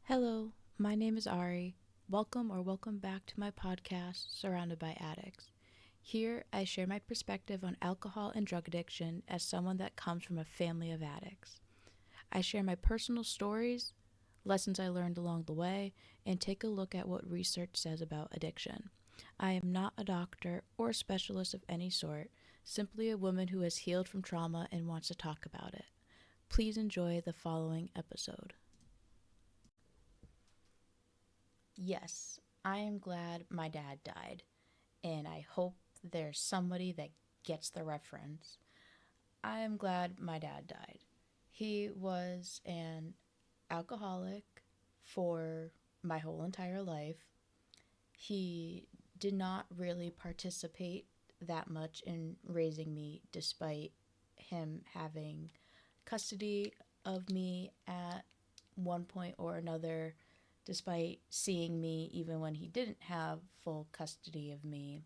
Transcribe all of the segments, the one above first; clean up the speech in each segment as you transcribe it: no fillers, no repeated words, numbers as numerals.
Hello, my name is Ari. Welcome back to my podcast, Surrounded by Addicts. Here, I share my perspective on alcohol and drug addiction as someone that comes from a family of addicts. I share my personal stories, lessons I learned along the way, and take a look at what research says about addiction. I am not a doctor or a specialist of any sort, simply a woman who has healed from trauma and wants to talk about it. Please enjoy the following episode. Yes, I am glad my dad died, and I hope there's somebody that gets the reference. I am glad my dad died. He was an alcoholic for my whole entire life. He did not really participate that much in raising me, despite him having custody of me at one point or another, despite seeing me even when he didn't have full custody of me.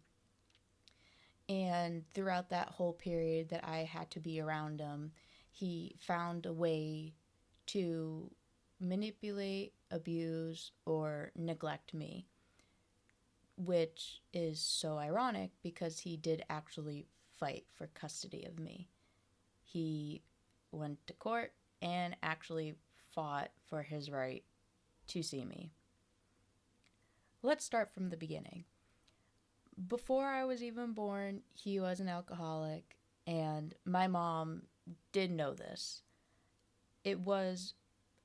And throughout that whole period that I had to be around him, he found a way to manipulate, abuse, or neglect me, which is so ironic because he did actually fight for custody of me. He went to court and actually fought for his right to see me. Let's start from the beginning. Before I was even born, he was an alcoholic, and my mom did know this. It was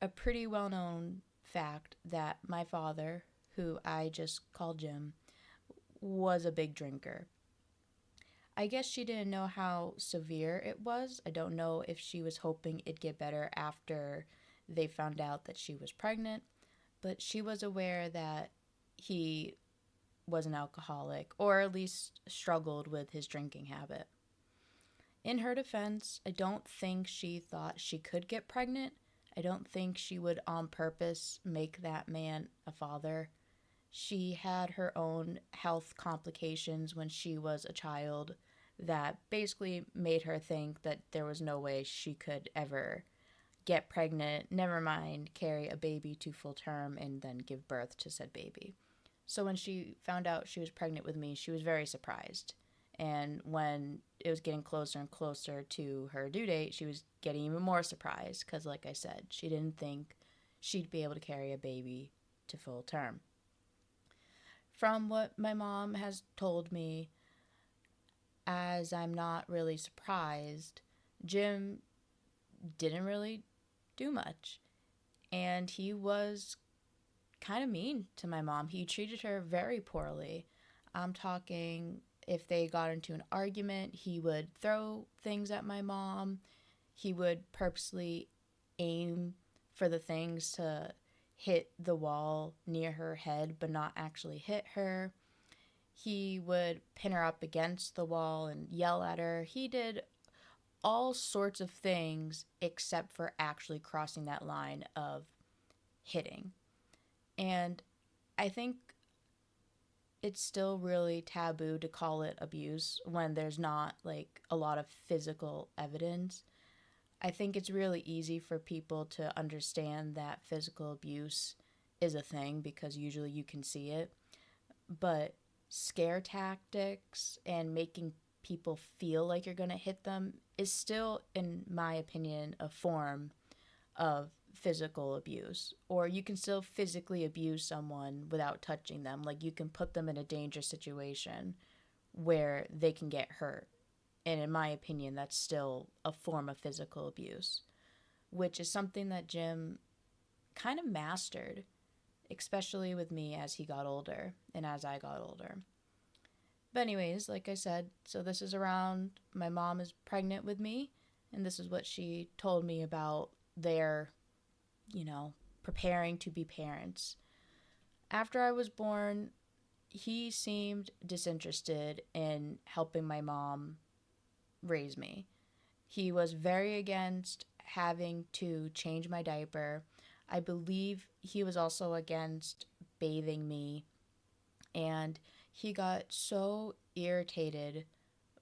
a pretty well known fact that my father, who I just call Jim, was a big drinker. I guess she didn't know how severe it was. I don't know if she was hoping it'd get better after they found out that she was pregnant, but she was aware that he was an alcoholic, or at least struggled with his drinking habit. In her defense, I don't think she thought she could get pregnant. I don't think she would on purpose make that man a father. She had her own health complications when she was a child that basically made her think that there was no way she could ever get pregnant, never mind carry a baby to full term and then give birth to said baby. So when she found out she was pregnant with me, she was very surprised. And when it was getting closer and closer to her due date, she was getting even more surprised because, like I said, she didn't think she'd be able to carry a baby to full term. From what my mom has told me, as I'm not really surprised, Jim didn't really do much. And he was kind of mean to my mom. He treated her very poorly. I'm talking if they got into an argument, he would throw things at my mom. He would purposely aim for the things to hit the wall near her head but not actually hit her. He would pin her up against the wall and yell at her. He did all sorts of things except for actually crossing that line of hitting. And I think it's still really taboo to call it abuse when there's not like a lot of physical evidence. I think it's really easy for people to understand that physical abuse is a thing because usually you can see it. But scare tactics and making people feel like you're going to hit them is still, in my opinion, a form of physical abuse. Or you can still physically abuse someone without touching them. Like you can put them in a dangerous situation where they can get hurt. And in my opinion, that's still a form of physical abuse, which is something that Jim kind of mastered, especially with me as he got older and as I got older. But, anyways, like I said, so this is around my mom is pregnant with me, and this is what she told me about their, preparing to be parents. After I was born, he seemed disinterested in helping my mom raise me. He was very against having to change my diaper. I believe he was also against bathing me. And he got so irritated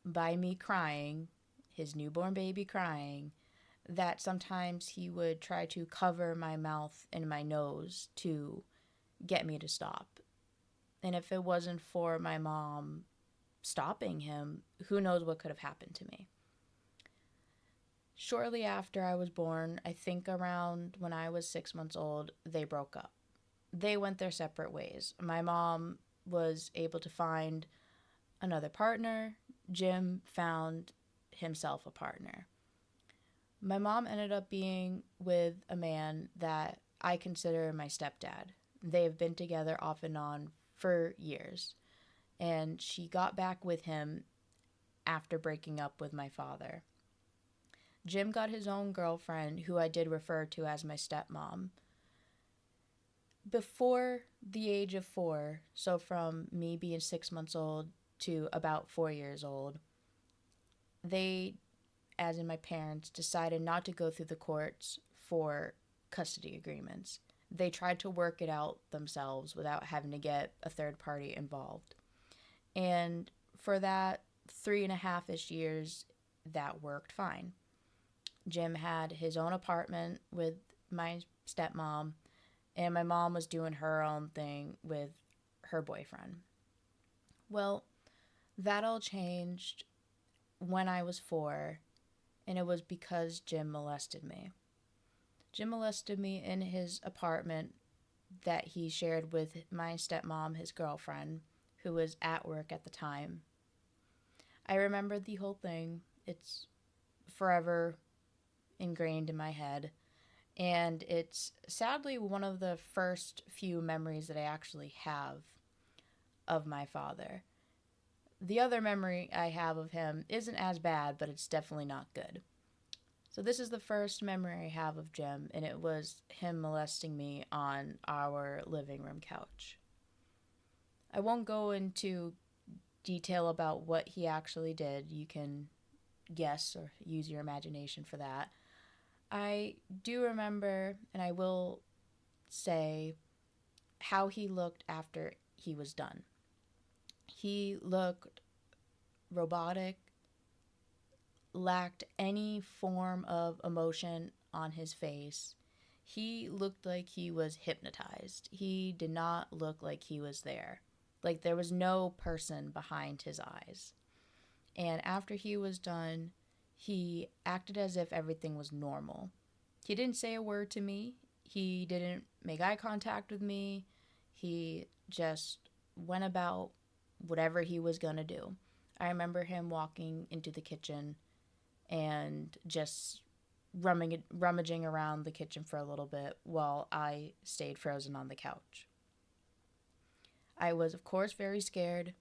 by me crying, his newborn baby crying, that sometimes he would try to cover my mouth and my nose to get me to stop. And if it wasn't for my mom stopping him, who knows what could have happened to me. Shortly after I was born, I think around when I was 6 months old, they broke up. They went their separate ways. My mom was able to find another partner. Jim found himself a partner. My mom ended up being with a man that I consider my stepdad. They have been together off and on for years. And she got back with him after breaking up with my father. Jim got his own girlfriend, who I did refer to as my stepmom. Before the age of 4, so from me being 6 months old to about 4 years old, they, as in my parents, decided not to go through the courts for custody agreements. They tried to work it out themselves without having to get a third party involved. And for that 3.5-ish years, that worked fine. Jim had his own apartment with my stepmom, and my mom was doing her own thing with her boyfriend. Well, that all changed when I was 4, and it was because Jim molested me. Jim molested me in his apartment that he shared with my stepmom, his girlfriend, who was at work at the time. I remember the whole thing. It's forever ingrained in my head. And it's sadly one of the first few memories that I actually have of my father. The other memory I have of him isn't as bad, but it's definitely not good. So this is the first memory I have of Jim, and it was him molesting me on our living room couch. I won't go into detail about what he actually did. You can guess or use your imagination for that. I do remember, and I will say, how he looked after he was done. He looked robotic, lacked any form of emotion on his face. He looked like he was hypnotized. He did not look like he was there. Like there was no person behind his eyes. And after he was done, he acted as if everything was normal. He didn't say a word to me. He didn't make eye contact with me. He just went about whatever he was going to do. I remember him walking into the kitchen and just rummaging around the kitchen for a little bit while I stayed frozen on the couch. I was, of course, very scared.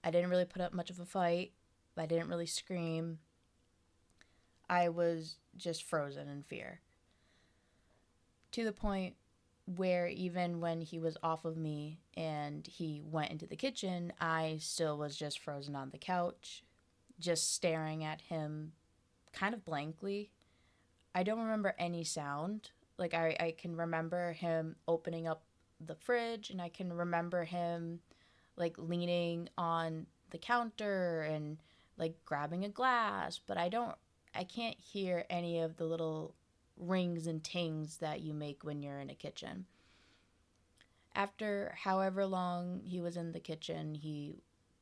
I didn't really put up much of a fight. I didn't really scream. I was just frozen in fear. To the point where even when he was off of me and he went into the kitchen, I still was just frozen on the couch, just staring at him kind of blankly. I don't remember any sound. Like, I can remember him opening up the fridge, and I can remember him, like, leaning on the counter and, like, grabbing a glass. But I can't hear any of the little rings and tings that you make when you're in a kitchen. After however long he was in the kitchen, he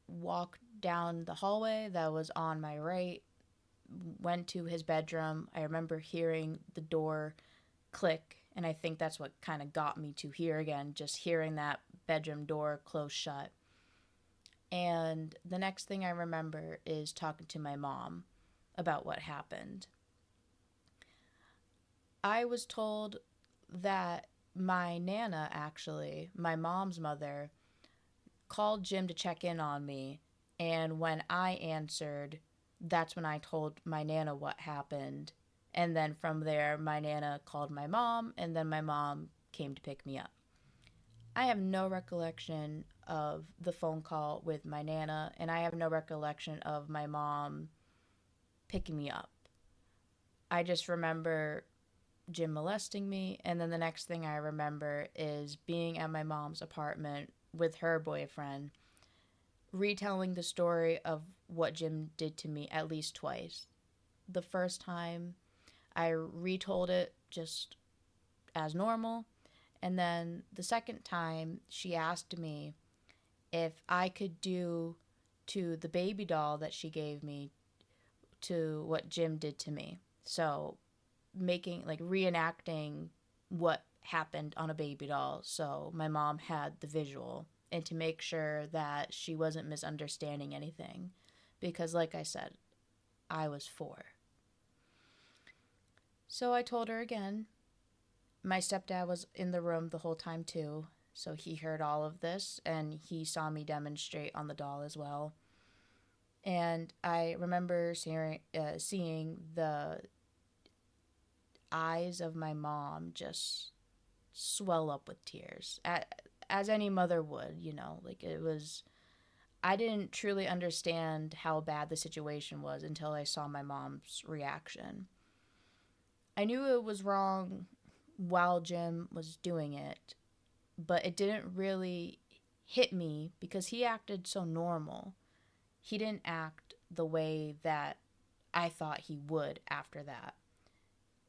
walked down the hallway that was on my right, went to his bedroom. I remember hearing the door click, and I think that's what kind of got me to here again, just hearing that bedroom door close shut. And the next thing I remember is talking to my mom about what happened. I was told that my Nana, actually, my mom's mother, called Jim to check in on me, and when I answered, that's when I told my Nana what happened. And then from there, my Nana called my mom, and then my mom came to pick me up. I have no recollection of the phone call with my Nana, and I have no recollection of my mom picking me up. I just remember Jim molesting me, and then the next thing I remember is being at my mom's apartment with her boyfriend, retelling the story of what Jim did to me at least twice. The first time, I retold it just as normal. And then the second time, she asked me if I could do to the baby doll that she gave me to what Jim did to me. So making, like, reenacting what happened on a baby doll. So my mom had the visual, and to make sure that she wasn't misunderstanding anything. Because, like I said, I was 4. So I told her again. My stepdad was in the room the whole time too, so he heard all of this and he saw me demonstrate on the doll as well. And I remember seeing the eyes of my mom just swell up with tears, as any mother would, like it was. I didn't truly understand how bad the situation was until I saw my mom's reaction. I knew it was wrong while Jim was doing it, but it didn't really hit me because he acted so normal. He didn't act the way that I thought he would after that.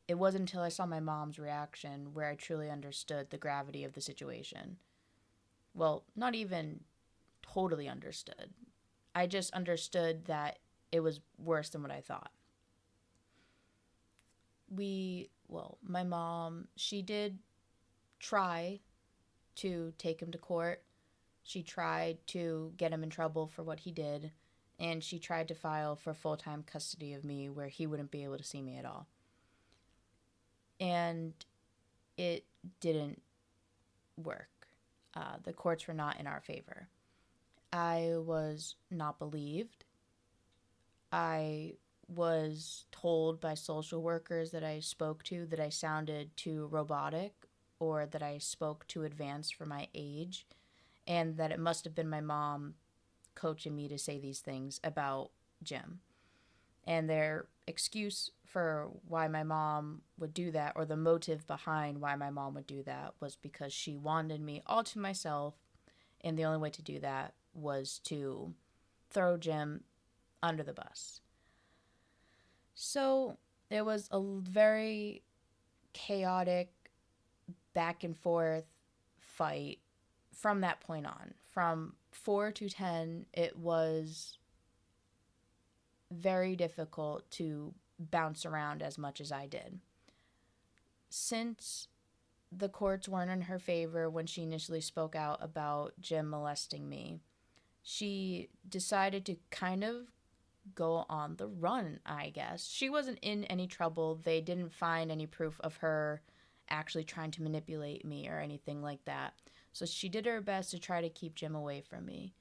It wasn't until I saw my mom's reaction where I truly understood the gravity of the situation. Well, not even totally understood. I just understood that it was worse than what I thought. My mom, she did try to take him to court. She tried to get him in trouble for what he did, and she tried to file for full-time custody of me where he wouldn't be able to see me at all. And it didn't work. The courts were not in our favor. I was not believed. I was told by social workers that I spoke to that I sounded too robotic or that I spoke too advanced for my age, and that it must have been my mom coaching me to say these things about Jim. And their excuse for why my mom would do that, or the motive behind why my mom would do that, was because she wanted me all to myself, and the only way to do that was to throw Jim under the bus. So it was a very chaotic back and forth fight from that point on. From 4 to 10, it was very difficult to bounce around as much as I did. Since the courts weren't in her favor when she initially spoke out about Jim molesting me, she decided to kind of go on the run, I guess. She wasn't in any trouble. They didn't find any proof of her actually trying to manipulate me or anything like that. So she did her best to try to keep Jim away from me.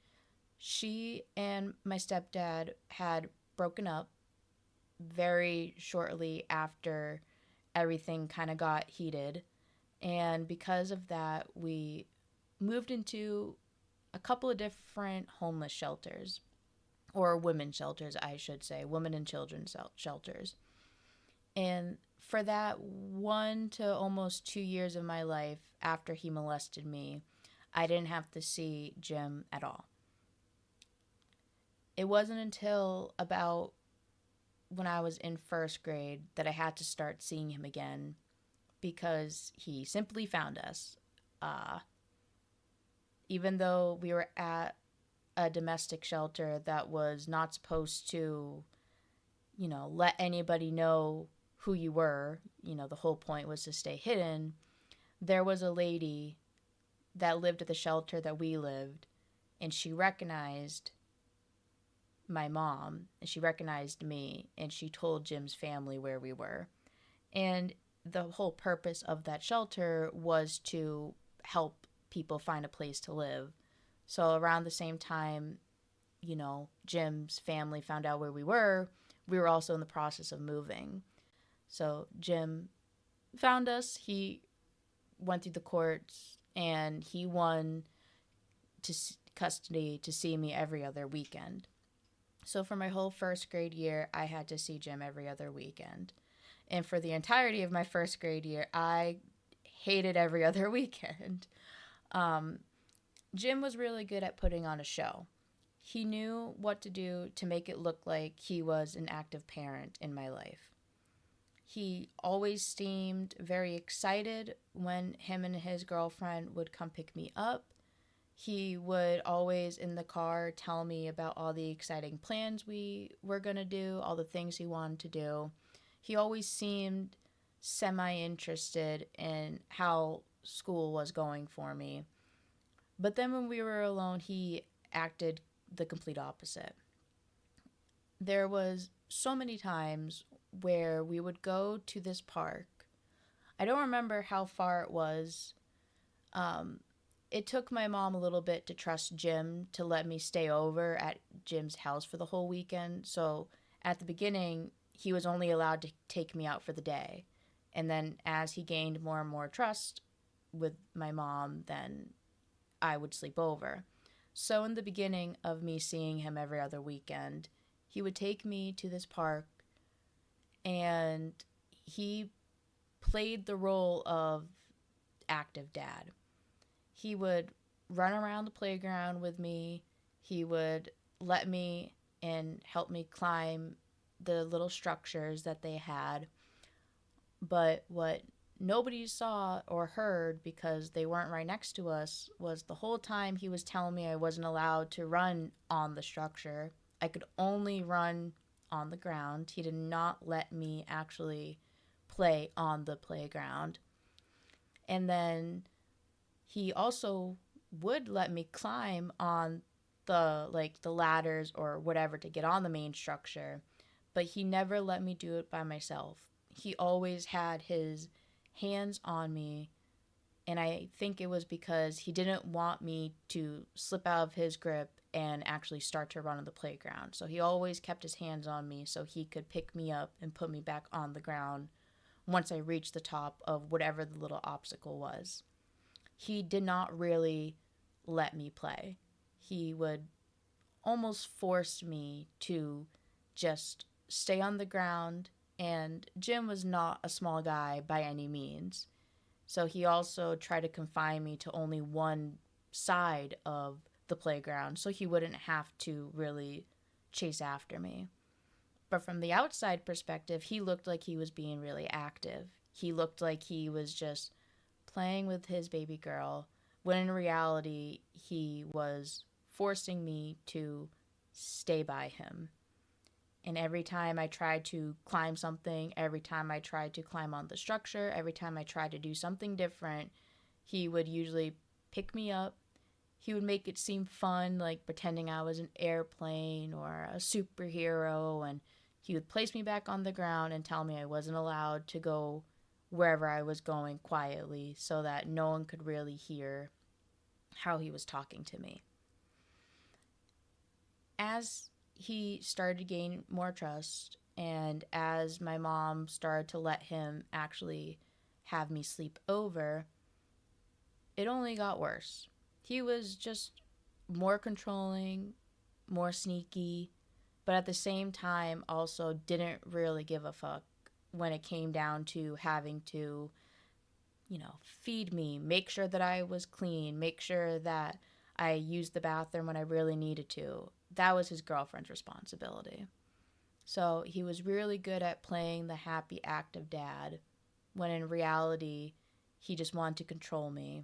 She and my stepdad had broken up very shortly after everything kind of got heated. And because of that, we moved into a couple of different homeless shelters, or women's shelters, I should say, women and children's shelters. And for that 1 to almost 2 years of my life after he molested me, I didn't have to see Jim at all. It wasn't until about when I was in first grade that I had to start seeing him again, because he simply found us. Even though we were at a domestic shelter that was not supposed to, let anybody know who you were, the whole point was to stay hidden, there was a lady that lived at the shelter that we lived, and she recognized my mom, and she recognized me, and she told Jim's family where we were. And the whole purpose of that shelter was to help people find a place to live. So around the same time, Jim's family found out where we were also in the process of moving. So Jim found us. He went through the courts, and he won to custody to see me every other weekend. So for my whole first grade year, I had to see Jim every other weekend. And for the entirety of my first grade year, I hated every other weekend. Jim was really good at putting on a show. He knew what to do to make it look like he was an active parent in my life. He always seemed very excited when him and his girlfriend would come pick me up. He would always in the car tell me about all the exciting plans we were going to do, all the things he wanted to do. He always seemed semi interested in how school was going for me. But then when we were alone, he acted the complete opposite. There was so many times where we would go to this park. I don't remember how far it was. Um, it took my mom a little bit to trust Jim to let me stay over at Jim's house for the whole weekend. So at the beginning, he was only allowed to take me out for the day. And then as he gained more and more trust with my mom, then I would sleep over. So in the beginning of me seeing him every other weekend, he would take me to this park and he played the role of active dad. He would run around the playground with me. He would let me and help me climb the little structures that they had. But what nobody saw or heard because they weren't right next to us was the whole time he was telling me I wasn't allowed to run on the structure. I could only run on the ground. He did not let me actually play on the playground. And then he also would let me climb on the ladders or whatever to get on the main structure, but he never let me do it by myself. He always had his hands on me, and I think it was because he didn't want me to slip out of his grip and actually start to run on the playground. So he always kept his hands on me so he could pick me up and put me back on the ground once I reached the top of whatever the little obstacle was. He did not really let me play. He would almost force me to just stay on the ground. And Jim was not a small guy by any means. So he also tried to confine me to only one side of the playground so he wouldn't have to really chase after me. But from the outside perspective, he looked like he was being really active. He looked like he was just playing with his baby girl, when in reality, he was forcing me to stay by him. And every time I tried to climb something, every time I tried to climb on the structure, every time I tried to do something different, he would usually pick me up. He would make it seem fun, like pretending I was an airplane or a superhero, and he would place me back on the ground and tell me I wasn't allowed to go wherever I was going quietly so that no one could really hear how he was talking to me. As he started to gain more trust, and as my mom started to let him actually have me sleep over, it only got worse. He was just more controlling, more sneaky, but at the same time also didn't really give a fuck when it came down to having to, feed me, make sure that I was clean, make sure that I used the bathroom when I really needed to. That was his girlfriend's responsibility. So he was really good at playing the happy, active dad, when in reality, he just wanted to control me.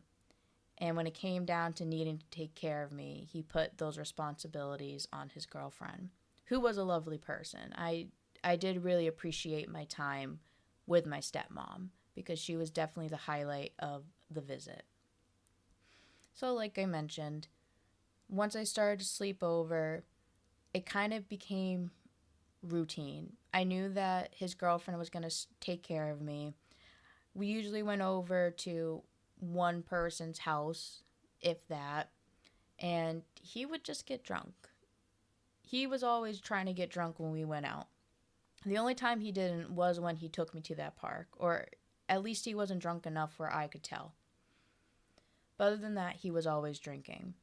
And when it came down to needing to take care of me, he put those responsibilities on his girlfriend, who was a lovely person. I did really appreciate my time with my stepmom because she was definitely the highlight of the visit. So like I mentioned, once I started to sleep over, it kind of became routine. I knew that his girlfriend was going to take care of me. We usually went over to one person's house, if that, and he would just get drunk. He was always trying to get drunk when we went out. The only time he didn't was when he took me to that park, or at least he wasn't drunk enough where I could tell. But other than that, he was always drinking.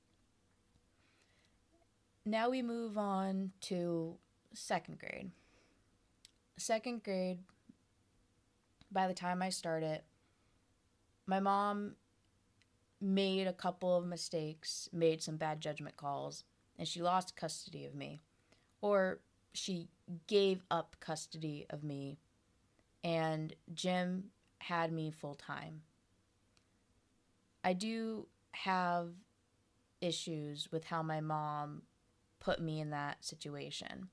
Now we move on to second grade. Second grade, by the time I started, my mom made a couple of mistakes, made some bad judgment calls, and she lost custody of me. Or she gave up custody of me and Jim had me full time. I do have issues with how my mom put me in that situation,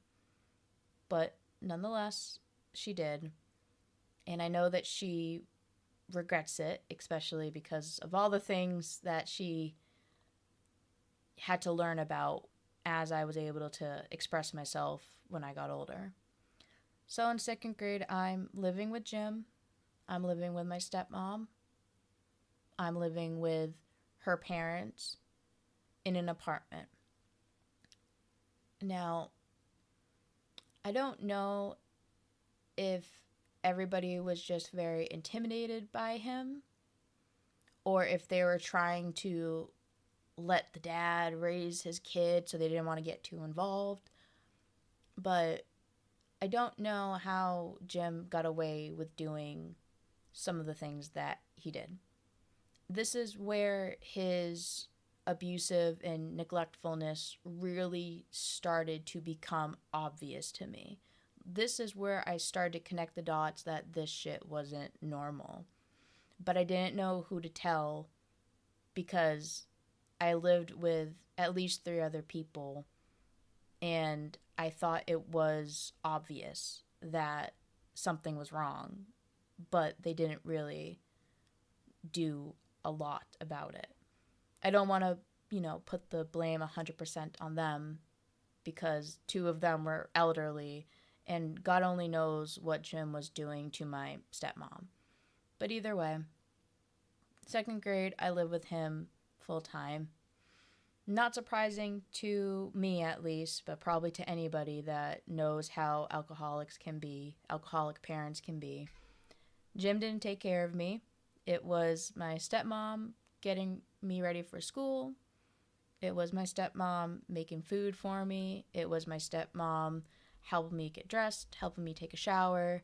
but nonetheless, she did. And I know that she regrets it, especially because of all the things that she had to learn about as I was able to express myself when I got older. So in second grade, I'm living with Jim. I'm living with my stepmom. I'm living with her parents in an apartment. Now, I don't know if everybody was just very intimidated by him or if they were trying to let the dad raise his kid so they didn't want to get too involved. But I don't know how Jim got away with doing some of the things that he did. This is where his abusive and neglectfulness really started to become obvious to me. This is where I started to connect the dots that this shit wasn't normal. But I didn't know who to tell because I lived with at least 3 other people and I thought it was obvious that something was wrong, but they didn't really do a lot about it. I don't want to, put the blame 100% on them because 2 of them were elderly and God only knows what Jim was doing to my stepmom. But either way, second grade, I lived with him full time. Not surprising to me, at least, but probably to anybody that knows how alcoholic parents can be. Jim didn't take care of me. It was my stepmom getting me ready for school. It was my stepmom making food for me. It was my stepmom helping me get dressed, helping me take a shower,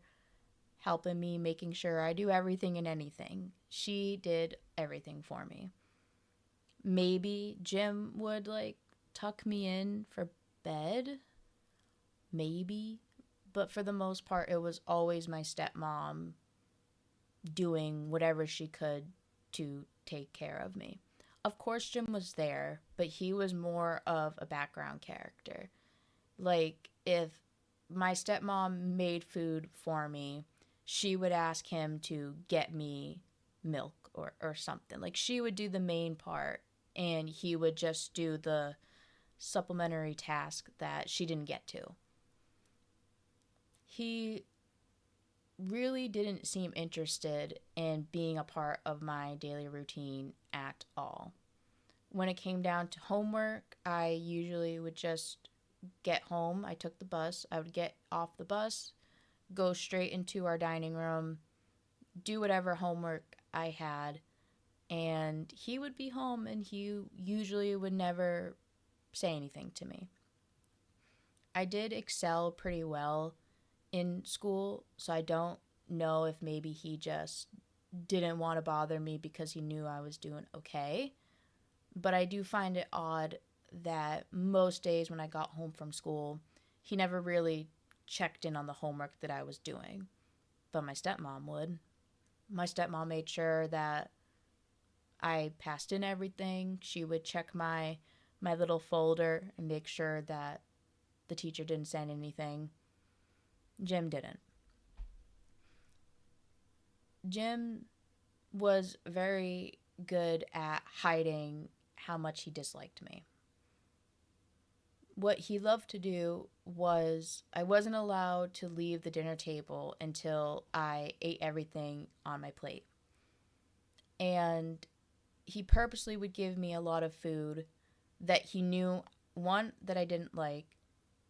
helping me making sure I do everything and anything. She did everything for me. Maybe Jim would tuck me in for bed. Maybe. But for the most part, it was always my stepmom doing whatever she could to take care of me. Of course, Jim was there, but he was more of a background character. If my stepmom made food for me, she would ask him to get me milk or something. She would do the main part and he would just do the supplementary task that she didn't get to. He really didn't seem interested in being a part of my daily routine at all. When it came down to homework, I usually would just get home. I took the bus. I would get off the bus, go straight into our dining room, do whatever homework I had, and he would be home and he usually would never say anything to me. I did excel pretty well in school, so I don't know if maybe he just didn't want to bother me because he knew I was doing okay. But I do find it odd that most days when I got home from school, he never really checked in on the homework that I was doing. But my stepmom would. My stepmom made sure that I passed in everything. She would check my little folder and make sure that the teacher didn't send anything. Jim didn't. Jim was very good at hiding how much he disliked me. What he loved to do was I wasn't allowed to leave the dinner table until I ate everything on my plate. And he purposely would give me a lot of food that he knew, one, that I didn't like,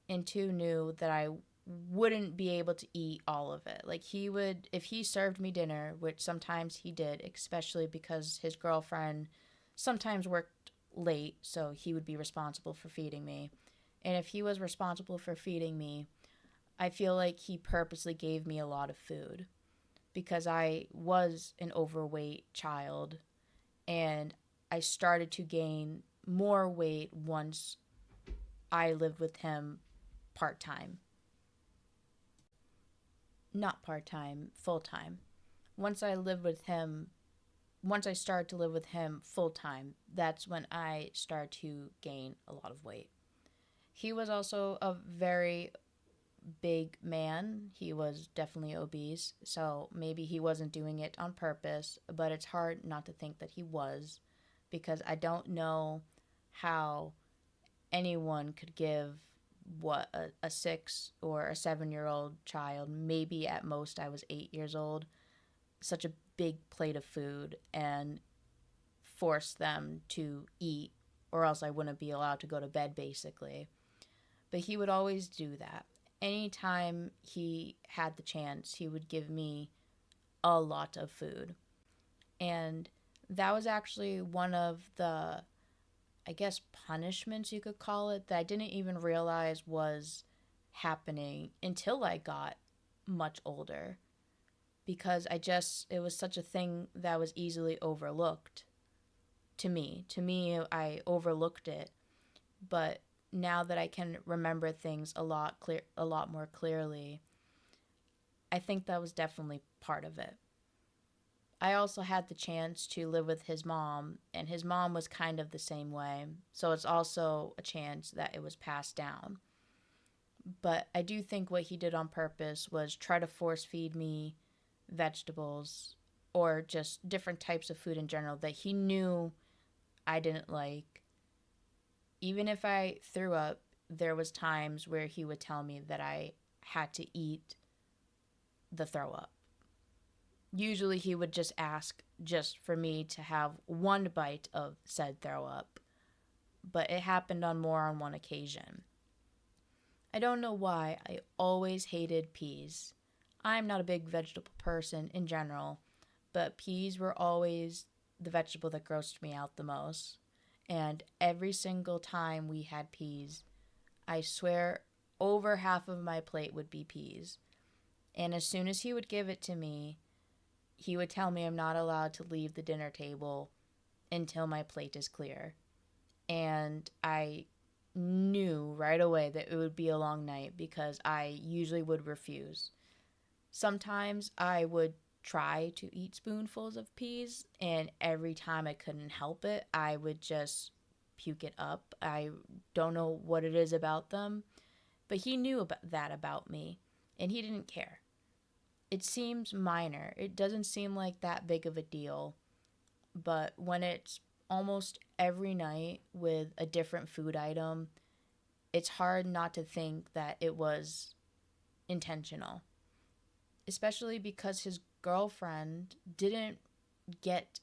and two, knew that I wouldn't be able to eat all of it. He would, if he served me dinner, which sometimes he did, especially because his girlfriend sometimes worked late, so he would be responsible for feeding me. And if he was responsible for feeding me, I feel like he purposely gave me a lot of food because I was an overweight child and I started to gain more weight once I lived with him part-time. not part-time, full-time. Once I lived with him, once I started to live with him full-time, that's when I started to gain a lot of weight. He was also a very big man. He was definitely obese, so maybe he wasn't doing it on purpose, but it's hard not to think that he was, because I don't know how anyone could give what a 6 or a 7 year old child, maybe at most I was 8 years old, such a big plate of food and force them to eat, or else I wouldn't be allowed to go to bed, basically. But he would always do that. Anytime he had the chance, he would give me a lot of food. And that was actually one of the, I guess, punishments you could call it, that I didn't even realize was happening until I got much older. Because it was such a thing that was easily overlooked to me. To me, I overlooked it. But now that I can remember things a lot more clearly, I think that was definitely part of it. I also had the chance to live with his mom, and his mom was kind of the same way. So it's also a chance that it was passed down. But I do think what he did on purpose was try to force feed me vegetables or just different types of food in general that he knew I didn't like. Even if I threw up, there was times where he would tell me that I had to eat the throw up. Usually he would just ask just for me to have one bite of said throw up, but it happened on more on one occasion. I don't know why I always hated peas. I'm not a big vegetable person in general, but peas were always the vegetable that grossed me out the most. And every single time we had peas, I swear over half of my plate would be peas. And as soon as he would give it to me, he would tell me I'm not allowed to leave the dinner table until my plate is clear. And I knew right away that it would be a long night because I usually would refuse. Sometimes I would try to eat spoonfuls of peas, and every time I couldn't help it, I would just puke it up. I don't know what it is about them, but he knew about me, and he didn't care. It seems minor. It doesn't seem like that big of a deal, but when it's almost every night with a different food item, it's hard not to think that it was intentional. Especially because his girlfriend didn't get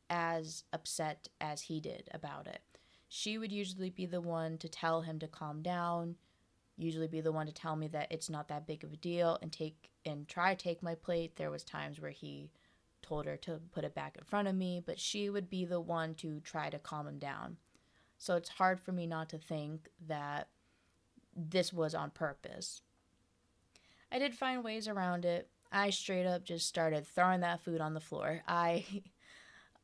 as upset as he did about it. She would usually be the one to tell him to calm down, usually be the one to tell me that it's not that big of a deal and try to take my plate. There was times where he told her to put it back in front of me, but she would be the one to try to calm him down. So it's hard for me not to think that this was on purpose. I did find ways around it. I straight up just started throwing that food on the floor.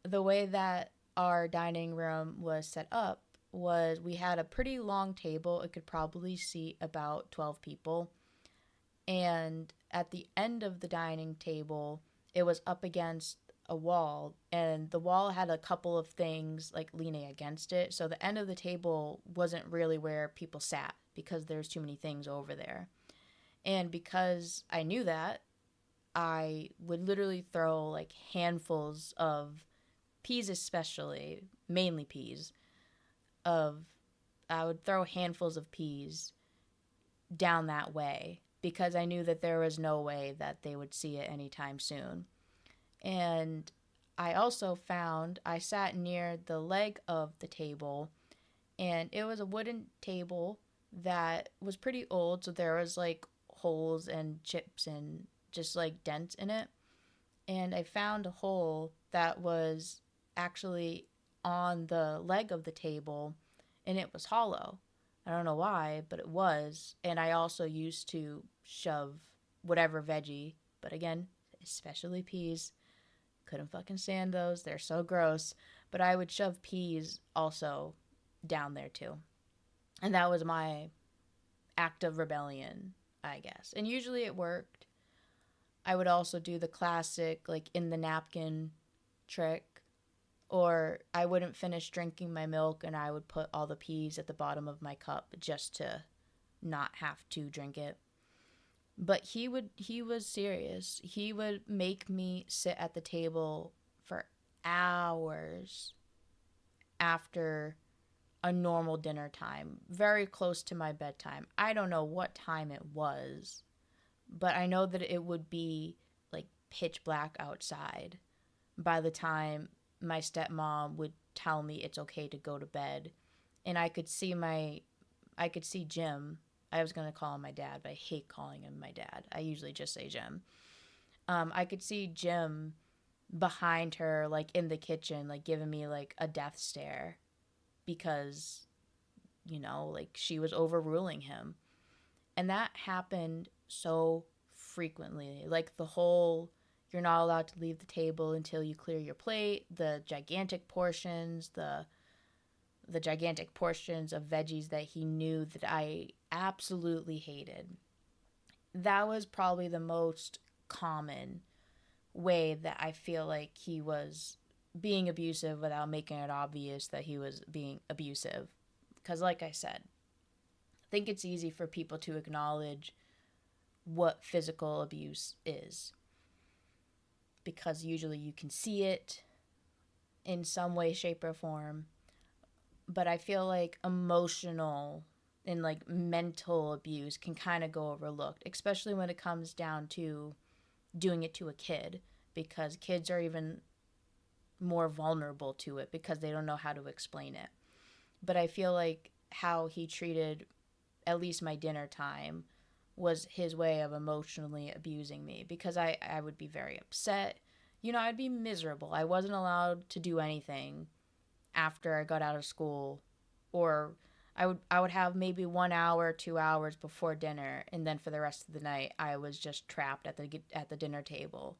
The way that our dining room was set up was we had a pretty long table. It could probably seat about 12 people. And at the end of the dining table, it was up against a wall, and the wall had a couple of things like leaning against it. So the end of the table wasn't really where people sat because there's too many things over there. And because I knew that, I would literally throw like handfuls of peas, especially, mainly peas, of I would throw handfuls of peas down that way because I knew that there was no way that they would see it anytime soon. And I also found I sat near the leg of the table, and it was a wooden table that was pretty old, so there was like holes and chips and just like dents in it. And I found a hole that was actually on the leg of the table, and it was hollow. I don't know why, but it was. And I also used to shove whatever veggie, but again, especially peas. Couldn't fucking stand those. They're so gross. But I would shove peas also down there too. And that was my act of rebellion, I guess. And usually it worked. I would also do the classic, like, in the napkin trick. Or I wouldn't finish drinking my milk and I would put all the peas at the bottom of my cup just to not have to drink it. But he was serious. He would make me sit at the table for hours after a normal dinner time, very close to my bedtime. I don't know what time it was, but I know that it would be like pitch black outside by the time my stepmom would tell me it's okay to go to bed. And I could see Jim. I was going to call him my dad, but I hate calling him my dad. I usually just say Jim. I could see Jim behind her, like in the kitchen, like giving me like a death stare because, like she was overruling him. And that happened so frequently. Like the whole, you're not allowed to leave the table until you clear your plate, the gigantic portions of veggies that he knew that I absolutely hated. That was probably the most common way that I feel like he was being abusive without making it obvious that he was being abusive. Because, like I said, I think it's easy for people to acknowledge what physical abuse is because usually you can see it in some way, shape, or form. But I feel like emotional and like mental abuse can kind of go overlooked, especially when it comes down to doing it to a kid, because kids are even more vulnerable to it because they don't know how to explain it. But I feel like how he treated at least my dinner time was his way of emotionally abusing me because I would be very upset. I'd be miserable. I wasn't allowed to do anything after I got out of school, or I would have maybe 1 hour, 2 hours before dinner, and then for the rest of the night I was just trapped at the dinner table.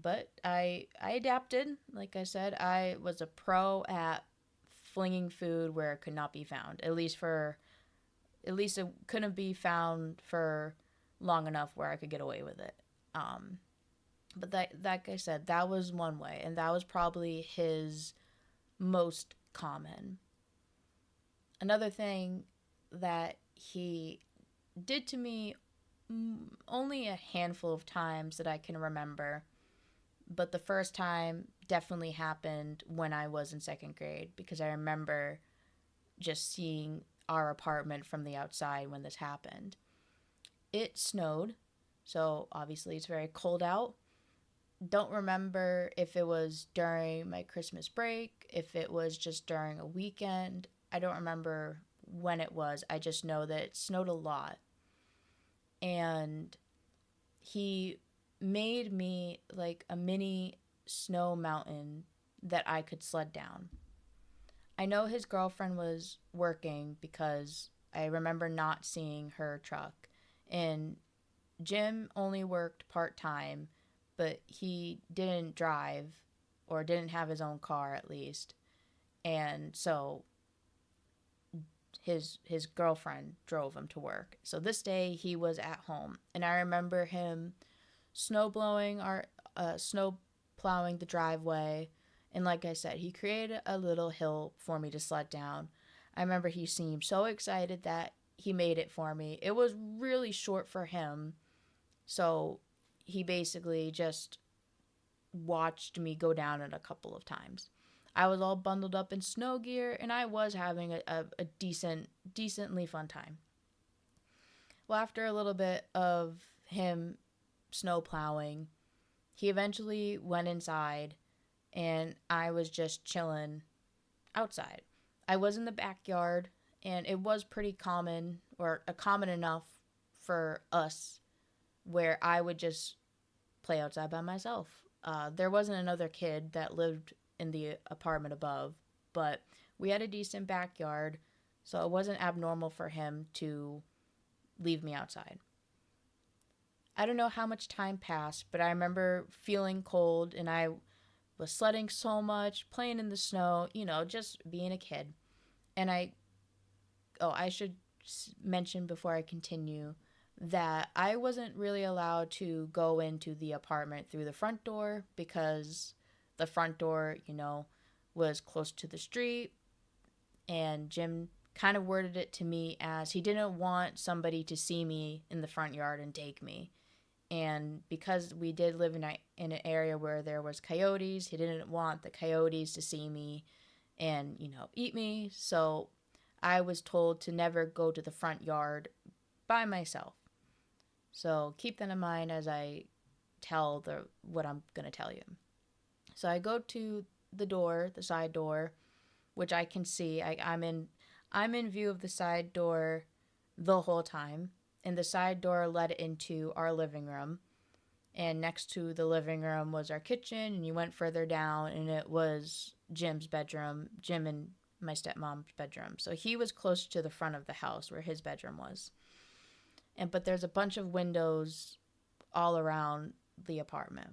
But I adapted. Like I said, I was a pro at flinging food where it could not be found. At least it couldn't be found for long enough where I could get away with it. Um, but that, like I said, that was one way, and that was probably his most common. Another thing that he did to me only a handful of times that I can remember, but the first time definitely happened when I was in second grade because I remember just seeing our apartment from the outside when this happened. It snowed, so obviously it's very cold out. Don't remember if it was during my Christmas break, if it was just during a weekend. I don't remember when it was. I just know that it snowed a lot. And he made me like a mini snow mountain that I could sled down. I know his girlfriend was working because I remember not seeing her truck. And Jim only worked part time, but he didn't drive or didn't have his own car at least. And so his girlfriend drove him to work. So this day he was at home, and I remember him snow plowing the driveway. And like I said, he created a little hill for me to sled down. I remember he seemed so excited that he made it for me. It was really short for him, so he basically just watched me go down it a couple of times. I was all bundled up in snow gear, and I was having a decently fun time. Well, after a little bit of him snow plowing, he eventually went inside, and I was just chilling outside. I was in the backyard, and it was pretty common, or common enough for us, where I would just play outside by myself. There wasn't another kid that lived in the apartment above, but we had a decent backyard, so it wasn't abnormal for him to leave me outside. I don't know how much time passed, but I remember feeling cold and I was sledding so much, playing in the snow, just being a kid. And I should mention before I continue that I wasn't really allowed to go into the apartment through the front door because the front door, was close to the street. And Jim kind of worded it to me as he didn't want somebody to see me in the front yard and take me. And because we did live in an area where there was coyotes, he didn't want the coyotes to see me and, eat me. So I was told to never go to the front yard by myself. So keep that in mind as I tell what I'm going to tell you. So I go to the door, the side door, which I can see. I'm in view of the side door the whole time, and the side door led into our living room. And next to the living room was our kitchen, and you went further down, and it was Jim's bedroom, Jim and my stepmom's bedroom. So he was close to the front of the house where his bedroom was. But there's a bunch of windows all around the apartment.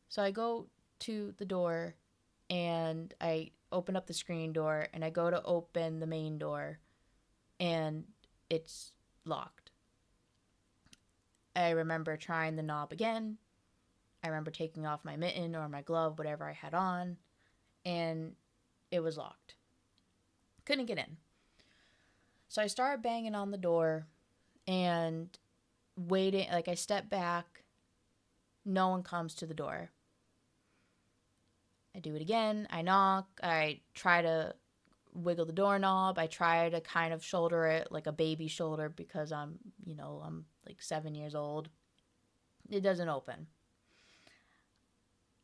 So I go to the door and I open up the screen door and I go to open the main door and it's locked. I remember trying the knob again. I remember taking off my mitten or my glove, whatever I had on, and it was locked. Couldn't get in. So I started banging on the door and waiting. Like, I step back. No one comes to the door. I do it again. I knock. I try to wiggle the doorknob. I try to kind of shoulder it like a baby shoulder because I'm like 7 years old. It doesn't open.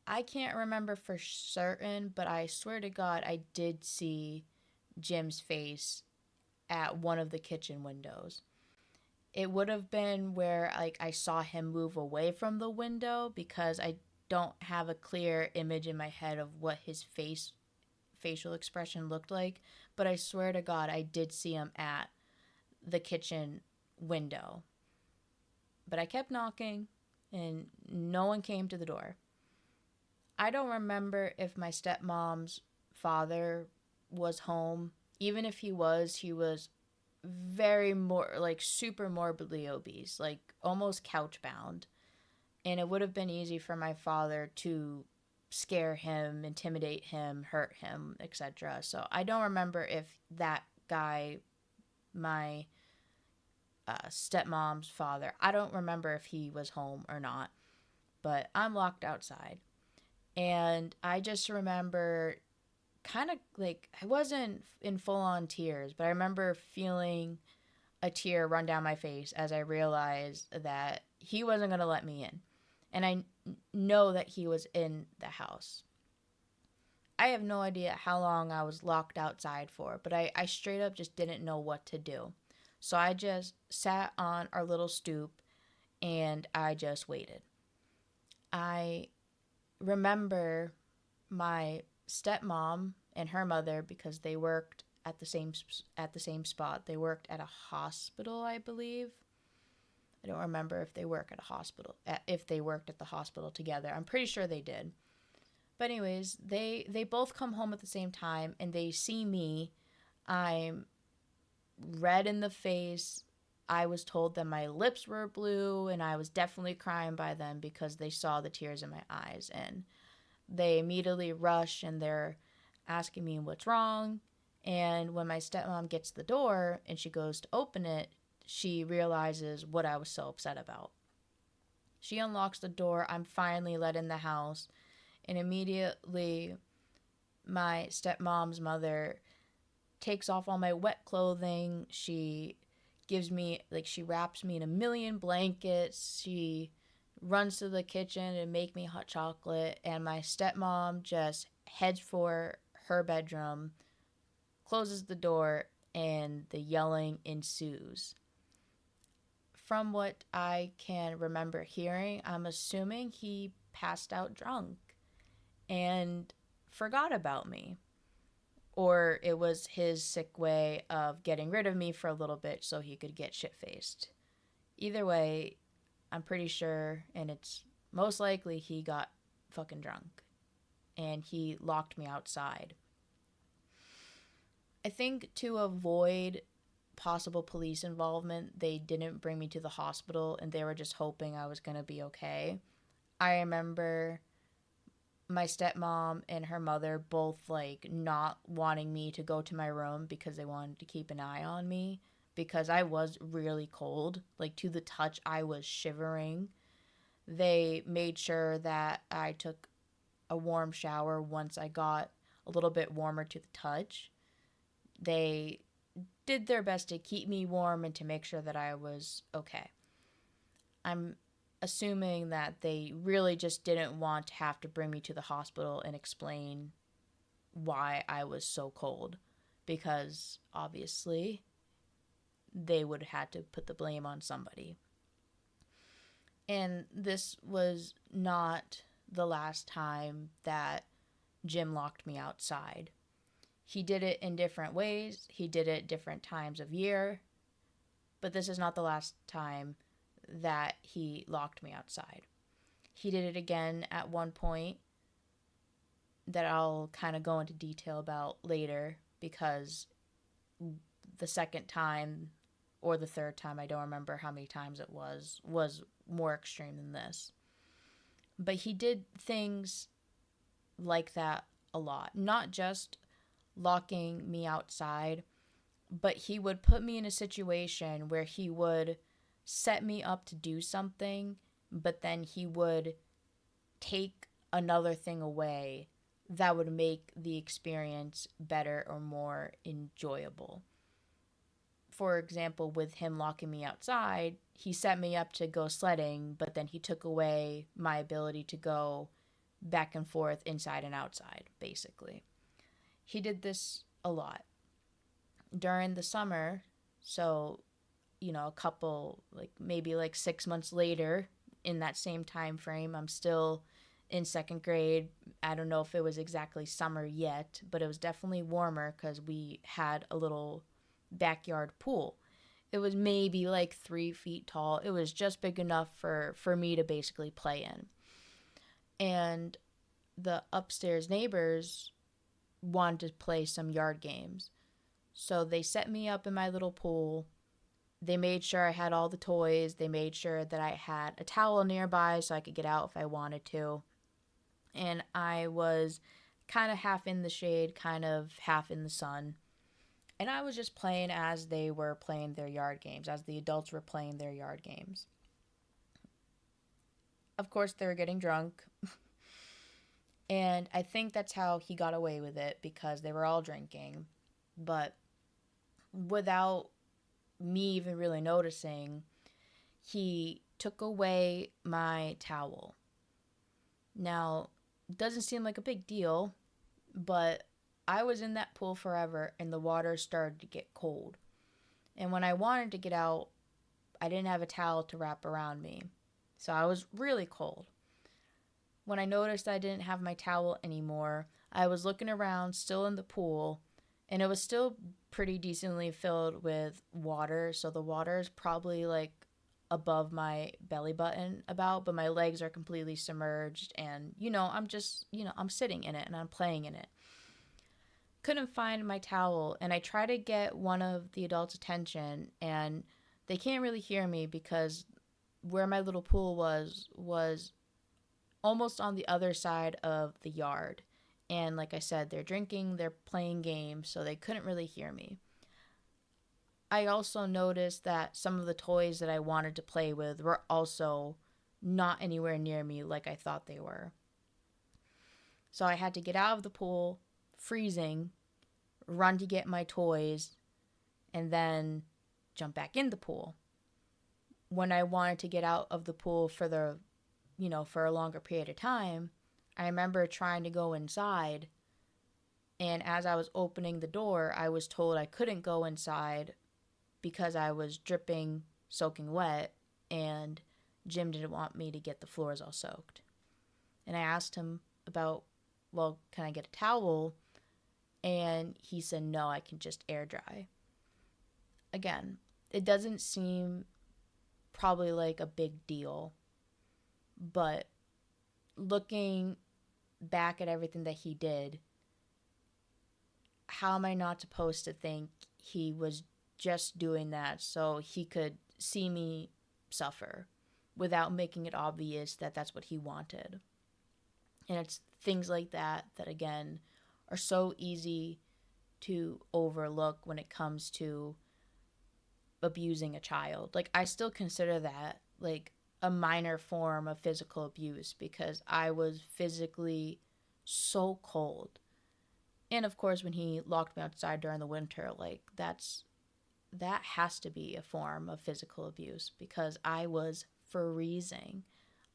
I can't remember for certain, but I swear to God, I did see Jim's face at one of the kitchen windows. It would have been where I saw him move away from the window because I don't have a clear image in my head of what his facial expression looked like, but I swear to God I did see him at the kitchen window. But I kept knocking and no one came to the door. I don't remember if my stepmom's father was home. Even if he was very super morbidly obese, like almost couch bound. And it would have been easy for my father to scare him, intimidate him, hurt him, etc. So I don't remember if that guy, my stepmom's father, I don't remember if he was home or not. But I'm locked outside. And I just remember kind of I wasn't in full on tears, but I remember feeling a tear run down my face as I realized that he wasn't going to let me in. And I know that he was in the house. I have no idea how long I was locked outside for, but I straight up just didn't know what to do. So I just sat on our little stoop and I just waited. I remember my stepmom and her mother, because they worked at the same spot. They worked at a hospital, I believe. I don't remember if they worked at the hospital together. I'm pretty sure they did. But anyways, they both come home at the same time and they see me. I'm red in the face. I was told that my lips were blue and I was definitely crying by them because they saw the tears in my eyes. And they immediately rush and they're asking me what's wrong. And when my stepmom gets to the door and she goes to open it, she realizes what I was so upset about. She unlocks the door. I'm finally let in the house. And immediately my stepmom's mother takes off all my wet clothing. She wraps me in a million blankets. She runs to the kitchen and make me hot chocolate. And my stepmom just heads for her bedroom, closes the door, and the yelling ensues. From what I can remember hearing, I'm assuming he passed out drunk and forgot about me. Or it was his sick way of getting rid of me for a little bit so he could get shit-faced. Either way, I'm pretty sure, and it's most likely he got fucking drunk. And he locked me outside. I think to avoid possible police involvement, they didn't bring me to the hospital and they were just hoping I was going to be okay. I remember my stepmom and her mother both like not wanting me to go to my room because they wanted to keep an eye on me because I was really cold. Like to the touch, I was shivering. They made sure that I took a warm shower once I got a little bit warmer to the touch. They did their best to keep me warm and to make sure that I was okay. I'm assuming that they really just didn't want to have to bring me to the hospital and explain why I was so cold, because obviously they would have had to put the blame on somebody. And this was not the last time that Jim locked me outside. He did it in different ways. He did it different times of year. But this is not the last time that he locked me outside. He did it again at one point that I'll kind of go into detail about later, because the second time or the third time, I don't remember how many times it was more extreme than this. But he did things like that a lot. Not just locking me outside, but he would put me in a situation where he would set me up to do something, but then he would take another thing away that would make the experience better or more enjoyable. For example, with him locking me outside, he set me up to go sledding, but then he took away my ability to go back and forth inside and outside, basically. He did this a lot. During the summer, so, a couple, maybe 6 months later, in that same time frame, I'm still in second grade. I don't know if it was exactly summer yet, but it was definitely warmer because we had a little backyard pool. It was maybe 3 feet tall. It was just big enough for me to basically play in. And the upstairs neighbors wanted to play some yard games. So they set me up in my little pool. They made sure I had all the toys. They made sure that I had a towel nearby so I could get out if I wanted to. And I was kind of half in the shade, kind of half in the sun. And I was just playing as they were playing their yard games, as the adults were playing their yard games. Of course, they were getting drunk. And I think that's how he got away with it, because they were all drinking. But without me even really noticing, he took away my towel. Now, it doesn't seem like a big deal, but I was in that pool forever and the water started to get cold. And when I wanted to get out, I didn't have a towel to wrap around me. So I was really cold. When I noticed I didn't have my towel anymore, I was looking around, still in the pool, and it was still pretty decently filled with water. So the water is probably above my belly button about, but my legs are completely submerged. And, I'm just, I'm sitting in it and I'm playing in it. Couldn't find my towel, and I tried to get one of the adults' attention, and they can't really hear me because where my little pool was almost on the other side of the yard. And like I said, they're drinking, they're playing games, so they couldn't really hear me. I also noticed that some of the toys that I wanted to play with were also not anywhere near me like I thought they were. So I had to get out of the pool, freezing, run to get my toys, and then jump back in the pool. When I wanted to get out of the pool for a longer period of time, I remember trying to go inside, and as I was opening the door, I was told I couldn't go inside because I was dripping, soaking wet, and Jim didn't want me to get the floors all soaked. And I asked him about, can I get a towel? And he said, no, I can just air dry. Again, it doesn't seem probably like a big deal, but looking back at everything that he did, how am I not supposed to think he was just doing that so he could see me suffer without making it obvious that that's what he wanted. And it's things like that that, again, are so easy to overlook when it comes to abusing a child. Like, I still consider that like a minor form of physical abuse because I was physically so cold. And of course, when he locked me outside during the winter, like that has to be a form of physical abuse because I was freezing.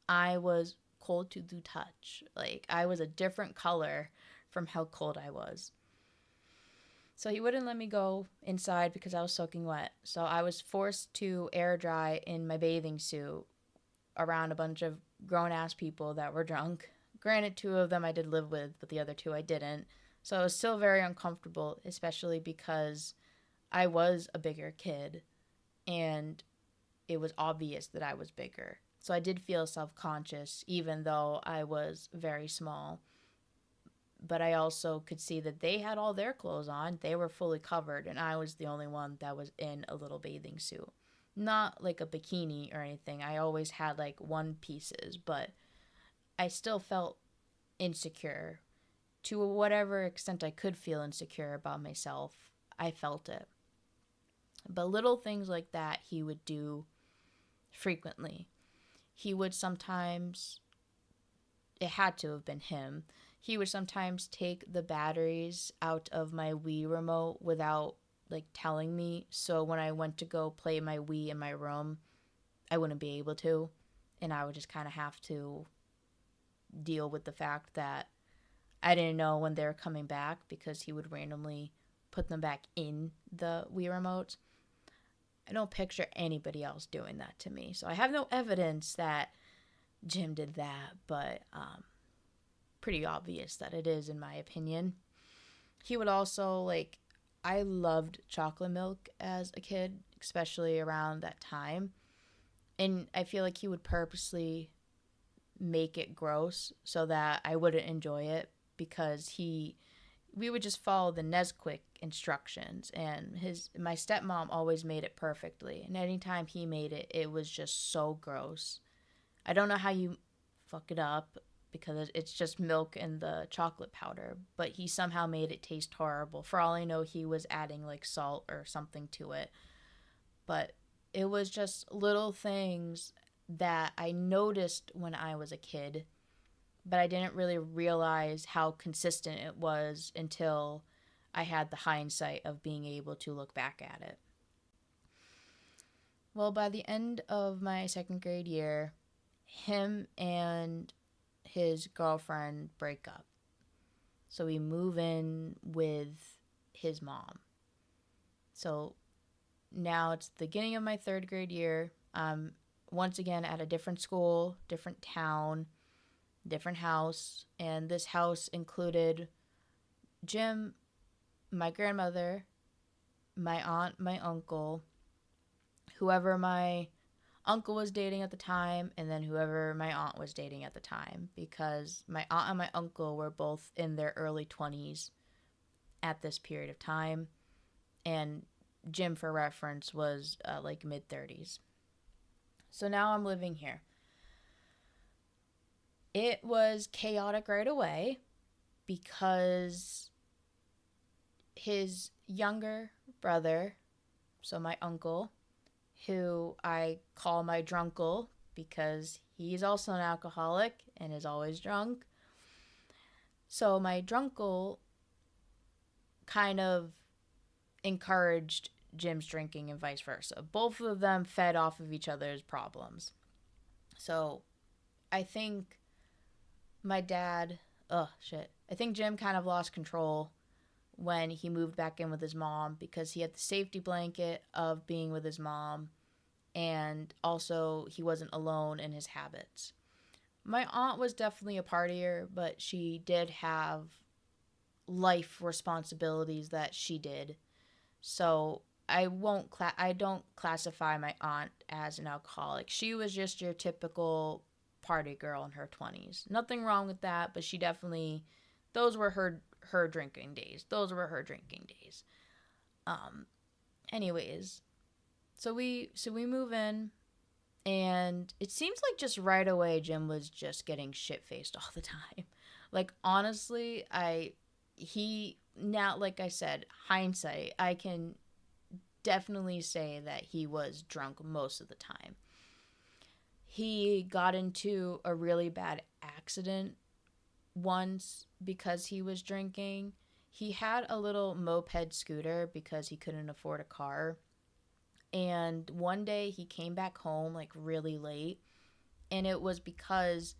I was cold to the touch. Like, I was a different color from how cold I was. So he wouldn't let me go inside because I was soaking wet. So I was forced to air dry in my bathing suit around a bunch of grown ass people that were drunk. Granted, two of them I did live with, but the other two I didn't. So it was still very uncomfortable, especially because I was a bigger kid and it was obvious that I was bigger. So I did feel self conscious, even though I was very small. But I also could see that they had all their clothes on. They were fully covered, and I was the only one that was in a little bathing suit. Not like a bikini or anything. I always had like one pieces, but I still felt insecure. To whatever extent I could feel insecure about myself, I felt it. But little things like that he would do frequently. He would sometimes, it had to have been him, he would sometimes take the batteries out of my Wii remote without like telling me. So when I went to go play my Wii in my room, I wouldn't be able to. And I would just kind of have to deal with the fact that I didn't know when they were coming back because he would randomly put them back in the Wii remote. I don't picture anybody else doing that to me. So I have no evidence that Jim did that, but pretty obvious that it is, in my opinion. He would also, like, I loved chocolate milk as a kid, especially around that time. And I feel like he would purposely make it gross so that I wouldn't enjoy it because we would just follow the Nesquik instructions, and my stepmom always made it perfectly, and anytime he made it, it was just so gross. I don't know how you fuck it up because it's just milk and the chocolate powder, but he somehow made it taste horrible. For all I know, he was adding like salt or something to it, but it was just little things that I noticed when I was a kid, but I didn't really realize how consistent it was until I had the hindsight of being able to look back at it. Well, by the end of my second grade year, him and his girlfriend break up. So we move in with his mom. So now it's the beginning of my third grade year. Once again at a different school, different town, different house. And this house included Jim, my grandmother, my aunt, my uncle, whoever my uncle was dating at the time, and then whoever my aunt was dating at the time, because my aunt and my uncle were both in their early 20s at this period of time, and Jim, for reference, was like mid 30s. So now I'm living here. It was chaotic right away because his younger brother, so my uncle, who I call my drunkle because he's also an alcoholic and is always drunk. So my drunkle kind of encouraged Jim's drinking and vice versa. Both of them fed off of each other's problems. So I think my dad, I think Jim kind of lost control when he moved back in with his mom because he had the safety blanket of being with his mom, and also he wasn't alone in his habits. My aunt was definitely a partier, but she did have life responsibilities that she did. So I don't classify my aunt as an alcoholic. She was just your typical party girl in her 20s. Nothing wrong with that, but she definitely, those were her drinking days. Those were her drinking days. Anyways, so we move in, and it seems like just right away Jim was just getting shit faced all the time. Like honestly, I he now, like I said, hindsight, I can definitely say that he was drunk most of the time. He got into a really bad accident once because he was drinking. He had a little moped scooter because he couldn't afford a car. And one day he came back home like really late. And it was because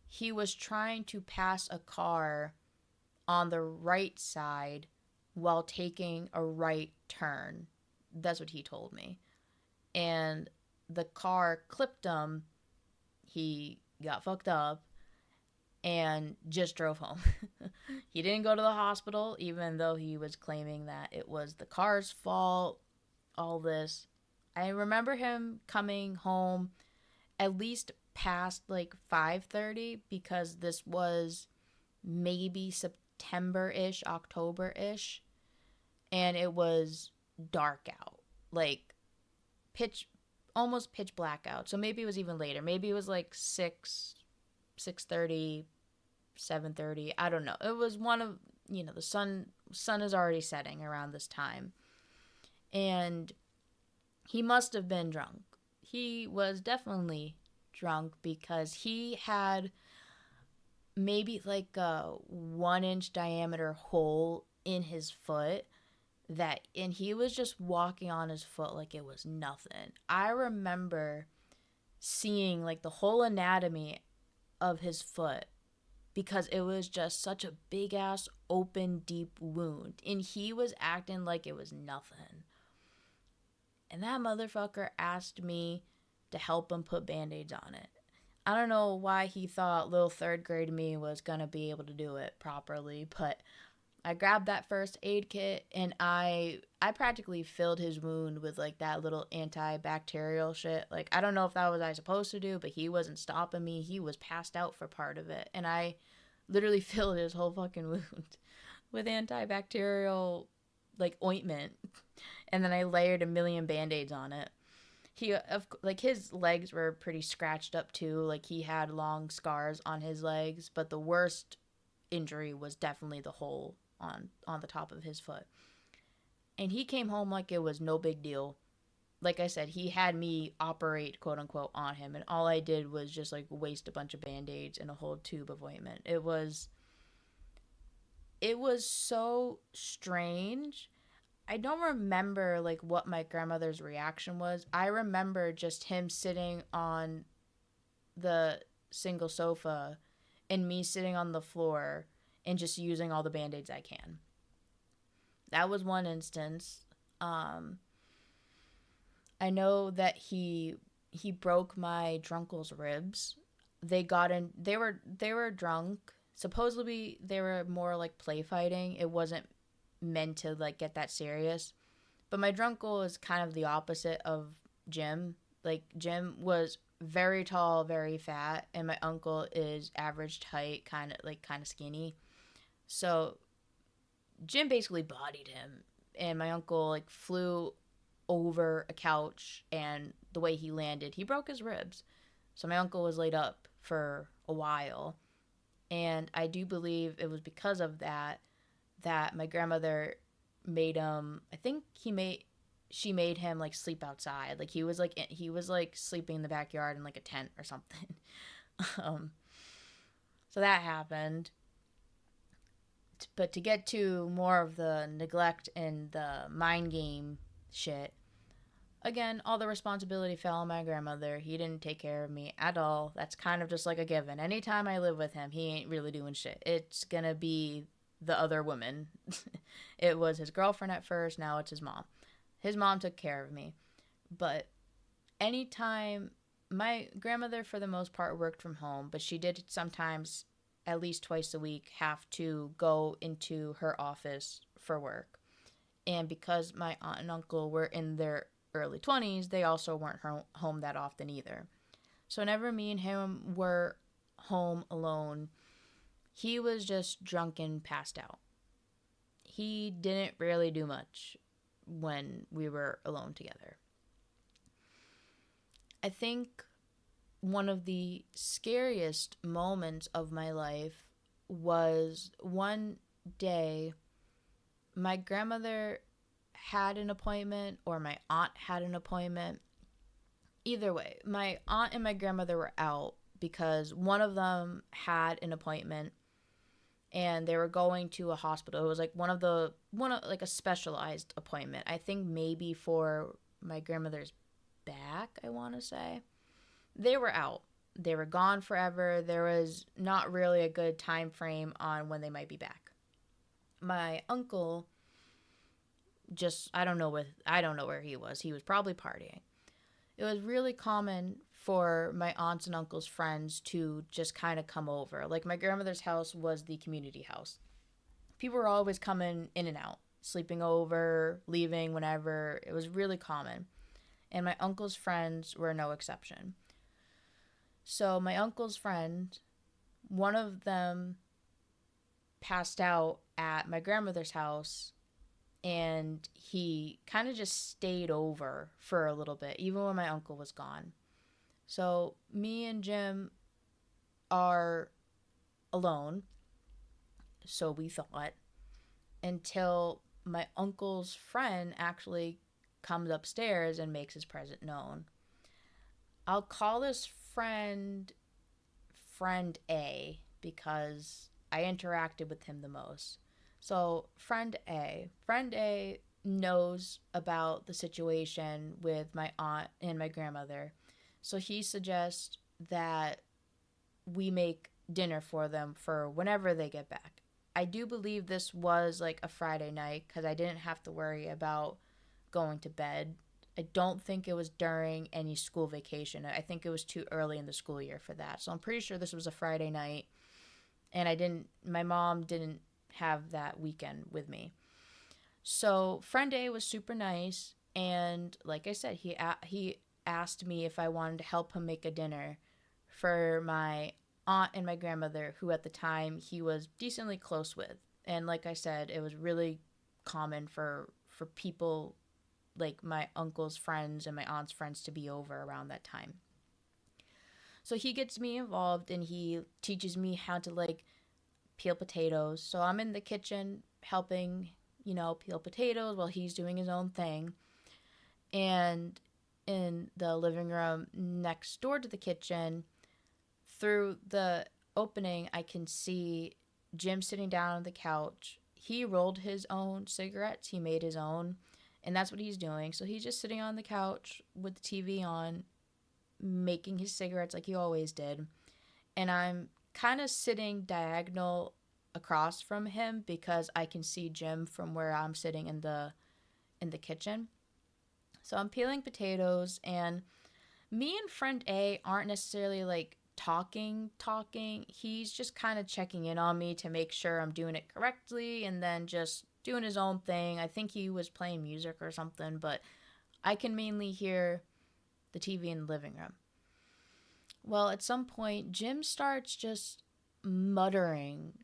he was trying to pass a car on the right side while taking a right turn. That's what he told me. And the car clipped him. He got fucked up and just drove home. He didn't go to the hospital, even though he was claiming that it was the car's fault, all this. I remember him coming home at least past like 5:30 because this was maybe September-ish, October-ish, and it was dark out. Like pitch almost pitch black out. So maybe it was even later. Maybe it was like 6:30, 7:30. I don't know. It was one of, the sun is already setting around this time. And he must have been drunk. He was definitely drunk because he had maybe like a 1 inch diameter hole in his foot, and he was just walking on his foot like it was nothing. I remember seeing like the whole anatomy of his foot because it was just such a big ass open deep wound, and he was acting like it was nothing. And that motherfucker asked me to help him put band-aids on it. I don't know why he thought little third grade me was gonna be able to do it properly, but I grabbed that first aid kit, and I practically filled his wound with like that little antibacterial shit. Like I don't know if that was I supposed to do, but he wasn't stopping me. He was passed out for part of it, and I literally filled his whole fucking wound with antibacterial like ointment, and then I layered a million band-aids on it. Like his legs were pretty scratched up too. Like he had long scars on his legs, but the worst injury was definitely the hole on the top of his foot. And he came home like it was no big deal. Like I said, he had me operate, quote unquote, on him, and all I did was just like waste a bunch of band-aids and a whole tube of ointment. It was so strange. I don't remember like what my grandmother's reaction was. I remember just him sitting on the single sofa and me sitting on the floor and just using all the band-aids I can. That was one instance. Um, I know that he broke my drunkle's ribs. They were drunk. Supposedly they were more like play fighting. It wasn't meant to like get that serious. But my drunkle is kind of the opposite of Jim. Like Jim was very tall, very fat, and my uncle is average height, kind of skinny. So Jim basically bodied him, and my uncle like flew over a couch, and the way he landed, he broke his ribs. So my uncle was laid up for a while, and I do believe it was because of that my grandmother made him. I think she made him like sleep outside. Like he was like sleeping in the backyard in like a tent or something. um, so that happened. But to get to more of the neglect and the mind game shit, again, all the responsibility fell on my grandmother. He didn't take care of me at all. That's kind of just like a given. Anytime I live with him, he ain't really doing shit. It's gonna be the other woman. It was his girlfriend at first, now it's his mom. His mom took care of me. But anytime, my grandmother for the most part worked from home, but she did sometimes, at least twice a week, have to go into her office for work. And because my aunt and uncle were in their early 20s, they also weren't home that often either. So whenever me and him were home alone, he was just drunk and passed out. He didn't really do much. when we were alone together. I think one of the scariest moments of my life was one day my grandmother had an appointment or my aunt had an appointment. Either way, my aunt and my grandmother were out because one of them had an appointment and they were going to a hospital. It was like like a specialized appointment. I think maybe for my grandmother's back, I want to say. They were out. They were gone forever. There was not really a good time frame on when they might be back. My uncle just I don't know where he was. He was probably partying. It was really common for my aunts and uncles' friends to just kind of come over. Like my grandmother's house was the community house. People were always coming in and out, sleeping over, leaving whenever. It was really common. And my uncle's friends were no exception. So my uncle's friend, one of them passed out at my grandmother's house and he kind of just stayed over for a little bit, even when my uncle was gone. So me and Jim are alone, so we thought, until my uncle's friend actually comes upstairs and makes his presence known. I'll call this friend A because I interacted with him the most. So friend A knows about the situation with my aunt and my grandmother. So he suggests that we make dinner for them for whenever they get back. I do believe this was like a Friday night because I didn't have to worry about going to bed. I don't think it was during any school vacation. I think it was too early in the school year for that. So I'm pretty sure this was a Friday night and my mom didn't have that weekend with me. So friend A was super nice, and like I said, he asked me if I wanted to help him make a dinner for my aunt and my grandmother, who at the time he was decently close with. And like I said, it was really common for people like my uncle's friends and my aunt's friends to be over around that time. So he gets me involved and he teaches me how to like peel potatoes. So I'm in the kitchen helping, peel potatoes while he's doing his own thing. And in the living room next door to the kitchen, through the opening, I can see Jim sitting down on the couch. He rolled his own cigarettes. He made his own, and that's what he's doing. So he's just sitting on the couch with the TV on, making his cigarettes like he always did. And I'm kind of sitting diagonal across from him because I can see Jim from where I'm sitting in the kitchen. So I'm peeling potatoes, and me and friend A aren't necessarily like talking. He's just kind of checking in on me to make sure I'm doing it correctly and then just doing his own thing. I think he was playing music or something, but I can mainly hear the TV in the living room. Well, at some point, Jim starts just muttering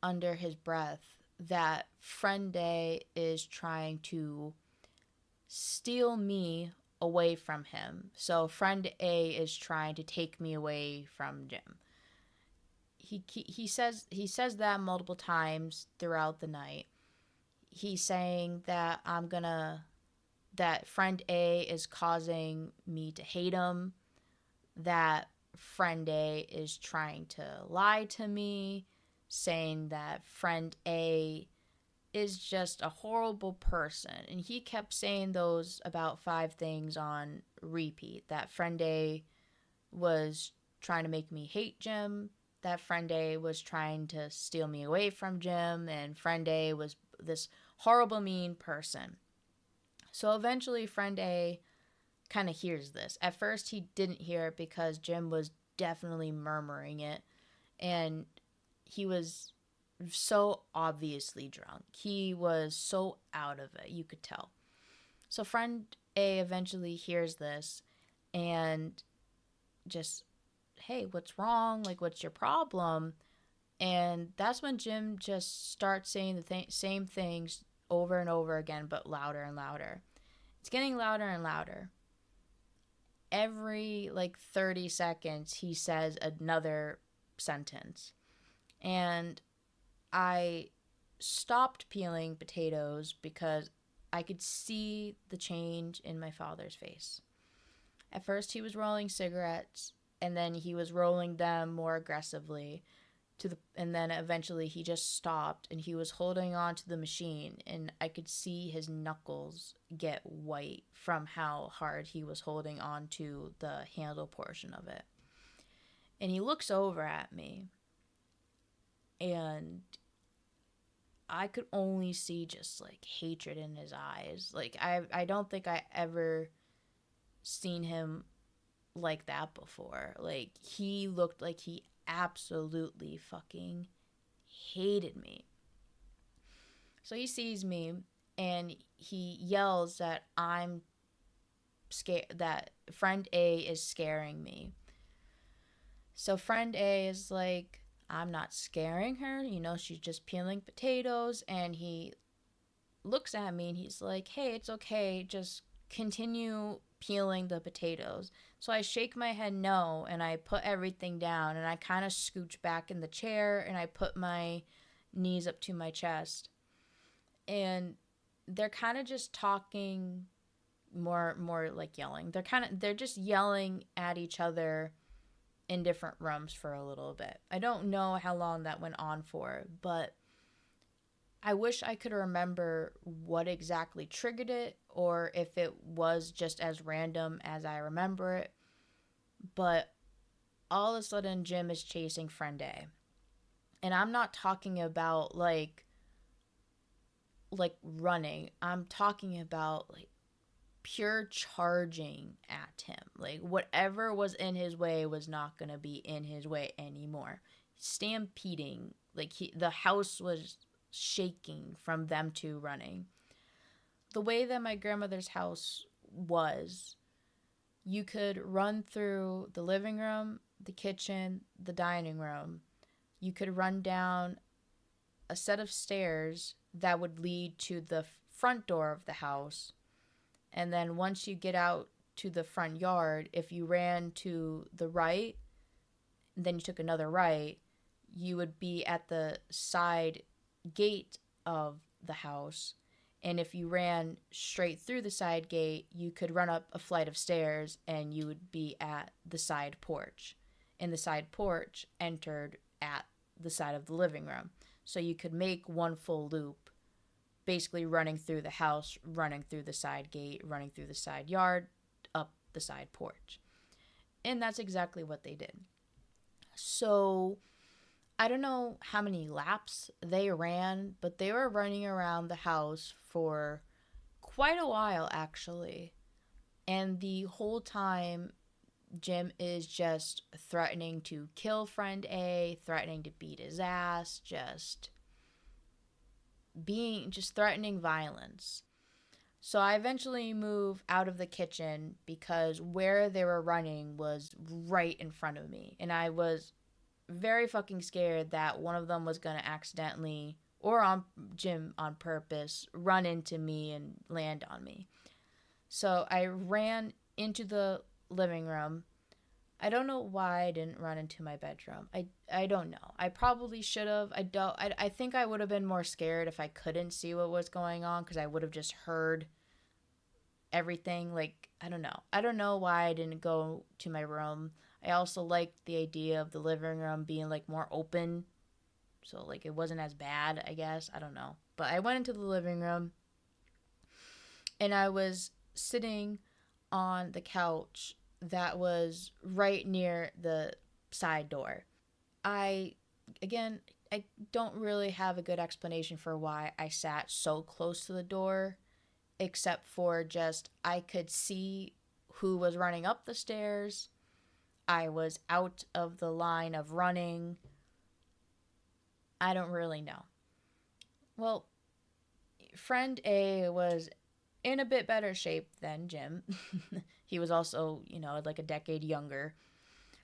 under his breath that friend A is trying to steal me away from him. So friend A is trying to take me away from Jim. He says that multiple times throughout the night. He's saying that that friend A is causing me to hate him, that friend A is trying to lie to me, saying that friend A is just a horrible person. And he kept saying those about 5 things on repeat. That friend A was trying to make me hate Jim, that friend A was trying to steal me away from Jim, and friend A was this horrible, mean person. So eventually, friend A kind of hears this. At first, he didn't hear it because Jim was definitely murmuring it, and he was so obviously drunk. He was so out of it, you could tell. So friend A eventually hears this and just, hey, what's wrong? Like, what's your problem? And that's when Jim just starts saying the same things over and over again, but louder and louder. It's getting louder and louder. Every like 30 seconds, he says another sentence. And I stopped peeling potatoes because I could see the change in my father's face. At first, he was rolling cigarettes, and then he was rolling them more aggressively. And then eventually he just stopped, and he was holding on to the machine, and I could see his knuckles get white from how hard he was holding on to the handle portion of it. And he looks over at me, and I could only see just like hatred in his eyes. Like I don't think I ever seen him like that before. Like he looked like he absolutely fucking hated me. So he sees me and he yells that I'm scared, that friend A is scaring me. So friend A is like, I'm not scaring her, she's just peeling potatoes. And he looks at me and he's like, hey, it's okay, just continue peeling the potatoes. So I shake my head no, and I put everything down, and I kind of scooch back in the chair, and I put my knees up to my chest. And they're kind of just talking more like yelling. They're just yelling at each other in different rooms for a little bit. I don't know how long that went on for, but I wish I could remember what exactly triggered it, or if it was just as random as I remember it. But all of a sudden, Jim is chasing friend A. And I'm not talking about like running. I'm talking about like pure charging at him. Like whatever was in his way was not going to be in his way anymore. Stampeding. Like the house was shaking from them two running. The way that my grandmother's house was, you could run through the living room, the kitchen, the dining room. You could run down a set of stairs that would lead to the front door of the house. And then once you get out to the front yard, if you ran to the right, then you took another right, you would be at the side gate of the house. And if you ran straight through the side gate, you could run up a flight of stairs and you would be at the side porch. And the side porch entered at the side of the living room. So you could make one full loop, basically running through the house, running through the side gate, running through the side yard, up the side porch. And that's exactly what they did. So I don't know how many laps they ran, but they were running around the house for quite a while, actually. And the whole time, Jim is just threatening to kill friend A, threatening to beat his ass, just threatening violence. So I eventually move out of the kitchen because where they were running was right in front of me. And I was very fucking scared that one of them was going to accidentally, or on Jim on purpose, run into me and land on me. So I ran into the living room. I don't know why I didn't run into my bedroom. I don't know. I probably should have. I think I would have been more scared if I couldn't see what was going on, because I would have just heard everything. Like, I don't know. I don't know why I didn't go to my room. I also liked the idea of the living room being like more open, so like it wasn't as bad, I guess. I don't know. But I went into the living room and I was sitting on the couch that was right near the side door. I don't really have a good explanation for why I sat so close to the door, except for just I could see who was running up the stairs. I was out of the line of running. I don't really know. Well, friend A was in a bit better shape than Jim. He was also, like a decade younger.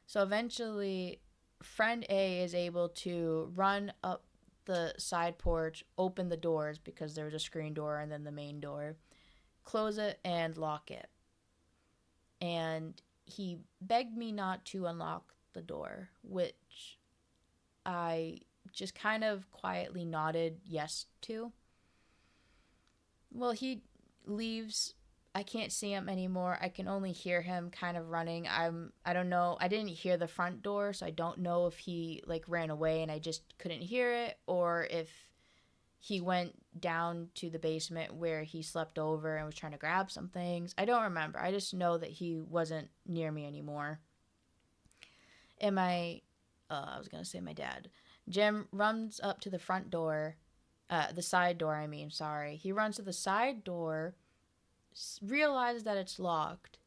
So eventually, friend A is able to run up the side porch, open the doors because there was a screen door and then the main door, close it and lock it. And he begged me not to unlock the door, which I just kind of quietly nodded yes to. Well, he leaves. I can't see him anymore. I can only hear him kind of running. I don't know. I didn't hear the front door, so I don't know if he like ran away and I just couldn't hear it, or if he went down to the basement where he slept over and was trying to grab some things. I don't remember. I just know that he wasn't near me anymore. And I was going to say my dad. Jim runs up to the front door, the side door, I mean, sorry. He runs to the side door, realizes that it's locked,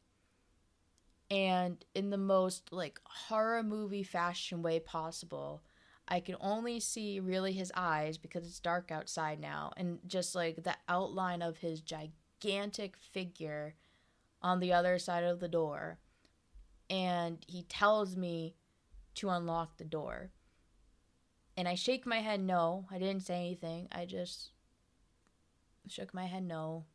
and in the most like horror movie fashion way possible, I can only see really his eyes because it's dark outside now, and just like the outline of his gigantic figure on the other side of the door. And he tells me to unlock the door. And I shake my head no. I didn't say anything. I just shook my head no.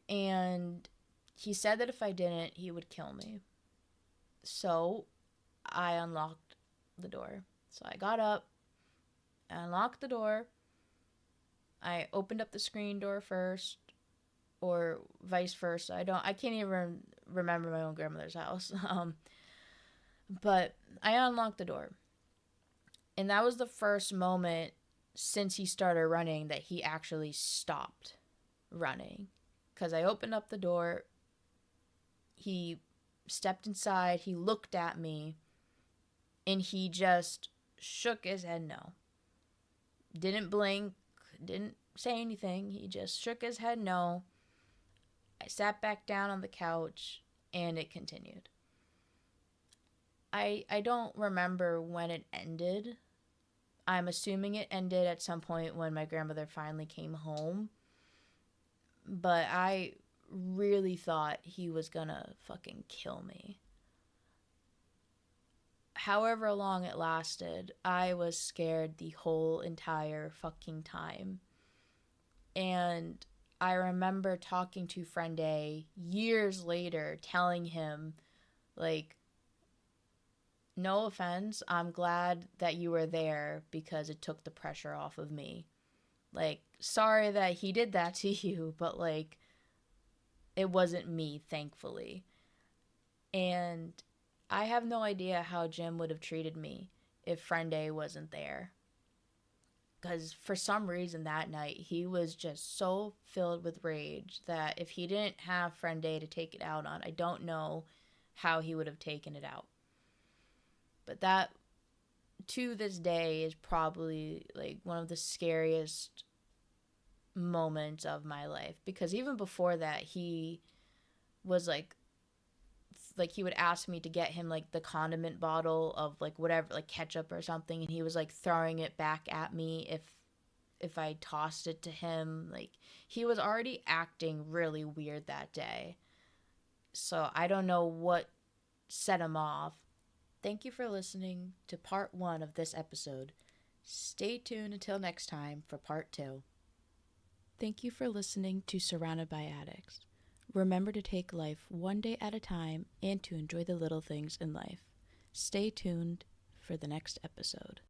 And he said that if I didn't, he would kill me. So I unlocked the door. So I got up, I unlocked the door. I opened up the screen door first, or vice versa. I can't even remember my own grandmother's house. But I unlocked the door. And that was the first moment since he started running that he actually stopped running. Because I opened up the door, he stepped inside, he looked at me, and he just shook his head no. Didn't blink, didn't say anything, he just shook his head no. I sat back down on the couch, and it continued. I don't remember when it ended. I'm assuming it ended at some point when my grandmother finally came home. But I really thought he was gonna fucking kill me. However long it lasted, I was scared the whole entire fucking time. And I remember talking to friend A years later, telling him, like, no offense, I'm glad that you were there because it took the pressure off of me. Like, sorry that he did that to you, but, like, it wasn't me, thankfully. And I have no idea how Jim would have treated me if friend A wasn't there. Because for some reason that night, he was just so filled with rage that if he didn't have friend A to take it out on, I don't know how he would have taken it out. But that, to this day, is probably like one of the scariest moments of my life. Because even before that, he was like he would ask me to get him like the condiment bottle of like whatever, like ketchup or something, and he was like throwing it back at me if I tossed it to him. Like, he was already acting really weird that day. So I don't know what set him off. Thank you for listening to part 1 of this episode. Stay tuned until next time for part 2. Thank you for listening to Surrounded by Addicts. Remember to take life one day at a time and to enjoy the little things in life. Stay tuned for the next episode.